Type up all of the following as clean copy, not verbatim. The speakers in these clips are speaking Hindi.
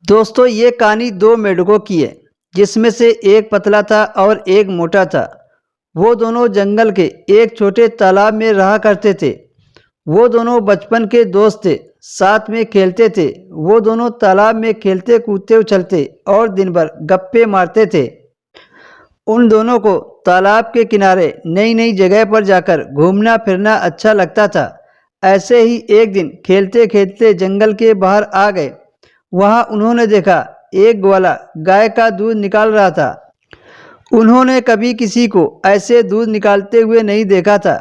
दोस्तों ये कहानी दो मेंढकों की है जिसमें से एक पतला था और एक मोटा था। वो दोनों जंगल के एक छोटे तालाब में रहा करते थे। वो दोनों बचपन के दोस्त थे, साथ में खेलते थे। वो दोनों तालाब में खेलते कूदते उछलते और दिन भर गप्पे मारते थे। उन दोनों को तालाब के किनारे नई नई जगह पर जाकर घूमना फिरना अच्छा लगता था। ऐसे ही एक दिन खेलते खेलते जंगल के बाहर आ गए। वहां उन्होंने देखा एक ग्वाला गाय का दूध निकाल रहा था। उन्होंने कभी किसी को ऐसे दूध निकालते हुए नहीं देखा था।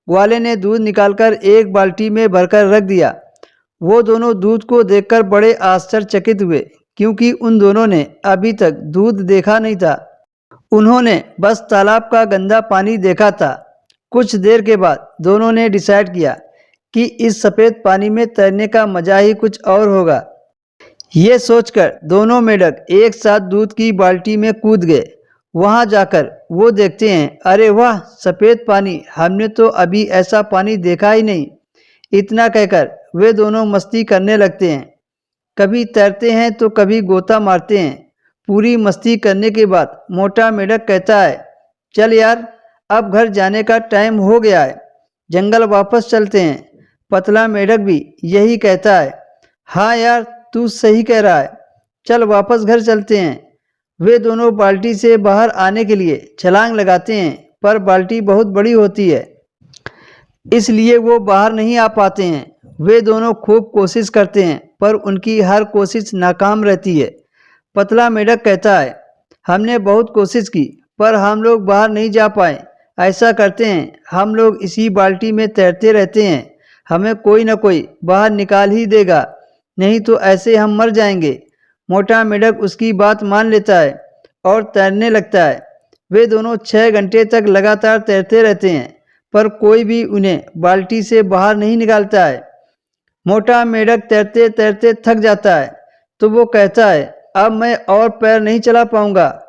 ग्वाले ने दूध निकालकर एक बाल्टी में भरकर रख दिया। वो दोनों दूध को देखकर बड़े आश्चर्यचकित हुए, क्योंकि उन दोनों ने अभी तक दूध देखा नहीं था। उन्होंने बस तालाब का गंदा पानी देखा था। कुछ देर के बाद दोनों ने डिसाइड किया कि इस सफ़ेद पानी में तैरने का मजा ही कुछ और होगा। ये सोचकर दोनों मेंढक एक साथ दूध की बाल्टी में कूद गए। वहां जाकर वो देखते हैं, अरे वाह, सफ़ेद पानी! हमने तो अभी ऐसा पानी देखा ही नहीं। इतना कहकर वे दोनों मस्ती करने लगते हैं। कभी तैरते हैं तो कभी गोता मारते हैं। पूरी मस्ती करने के बाद मोटा मेंढक कहता है, चल यार, अब घर जाने का टाइम हो गया है, जंगल वापस चलते हैं। पतला मेंढक भी यही कहता है, हाँ यार, तू सही कह रहा है, चल वापस घर चलते हैं। वे दोनों बाल्टी से बाहर आने के लिए छलांग लगाते हैं, पर बाल्टी बहुत बड़ी होती है, इसलिए वो बाहर नहीं आ पाते हैं। वे दोनों खूब कोशिश करते हैं, पर उनकी हर कोशिश नाकाम रहती है। पतला मेंढक कहता है, हमने बहुत कोशिश की, पर हम लोग बाहर नहीं जा पाए। ऐसा करते हैं, हम लोग इसी बाल्टी में तैरते रहते हैं, हमें कोई ना कोई बाहर निकाल ही देगा, नहीं तो ऐसे हम मर जाएंगे। मोटा मेंढक उसकी बात मान लेता है और तैरने लगता है। वे दोनों 6 घंटे तक लगातार तैरते रहते हैं, पर कोई भी उन्हें बाल्टी से बाहर नहीं निकालता है। मोटा मेंढक तैरते तैरते थक जाता है, तो वो कहता है, अब मैं और पैर नहीं चला पाऊंगा,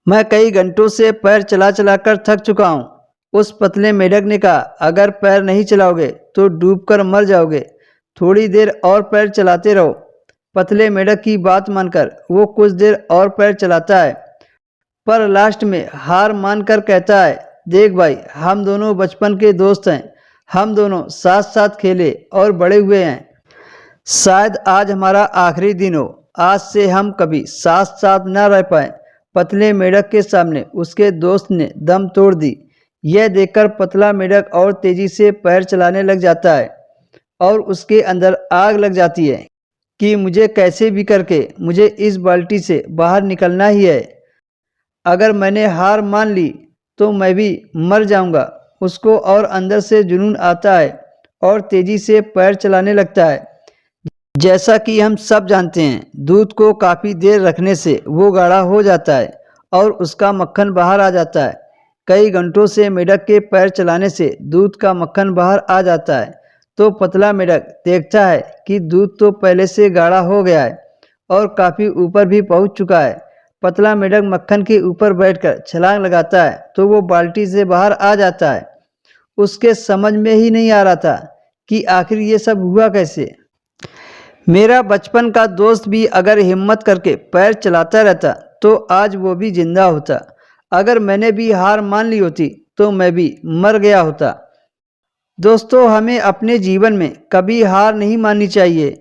मैं कई घंटों से पैर चला चला कर थक चुका हूँ। उस पतले मेंढक ने कहा, अगर पैर नहीं चलाओगे तो डूबकर मर जाओगे, थोड़ी देर और पैर चलाते रहो। पतले मेंढक की बात मानकर वो कुछ देर और पैर चलाता है, पर लास्ट में हार मानकर कहता है, देख भाई, हम दोनों बचपन के दोस्त हैं, हम दोनों साथ साथ खेले और बड़े हुए हैं। शायद आज हमारा आखिरी दिन हो, आज से हम कभी साथ साथ न रह पाए। पतले मेंढक के सामने उसके दोस्त ने दम तोड़ दी। यह देखकर पतला मेंढक और तेजी से पैर चलाने लग जाता है और उसके अंदर आग लग जाती है कि मुझे कैसे भी करके मुझे इस बाल्टी से बाहर निकलना ही है। अगर मैंने हार मान ली तो मैं भी मर जाऊंगा। उसको और अंदर से जुनून आता है और तेजी से पैर चलाने लगता है। जैसा कि हम सब जानते हैं, दूध को काफ़ी देर रखने से वो गाढ़ा हो जाता है और उसका मक्खन बाहर आ जाता है। कई घंटों से मेंढक के पैर चलाने से दूध का मक्खन बाहर आ जाता है, तो पतला मेंढक देखता है कि दूध तो पहले से गाढ़ा हो गया है और काफ़ी ऊपर भी पहुंच चुका है। पतला मेंढक मक्खन के ऊपर बैठकर छलांग लगाता है, तो वो बाल्टी से बाहर आ जाता है। उसके समझ में ही नहीं आ रहा था कि आखिर ये सब हुआ कैसे। मेरा बचपन का दोस्त भी अगर हिम्मत करके पैर चलाता रहता तो आज वो भी जिंदा होता। अगर मैंने भी हार मान ली होती तो मैं भी मर गया होता। दोस्तों, हमें अपने जीवन में कभी हार नहीं माननी चाहिए।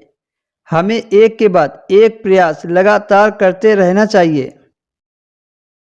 हमें एक के बाद एक प्रयास लगातार करते रहना चाहिए।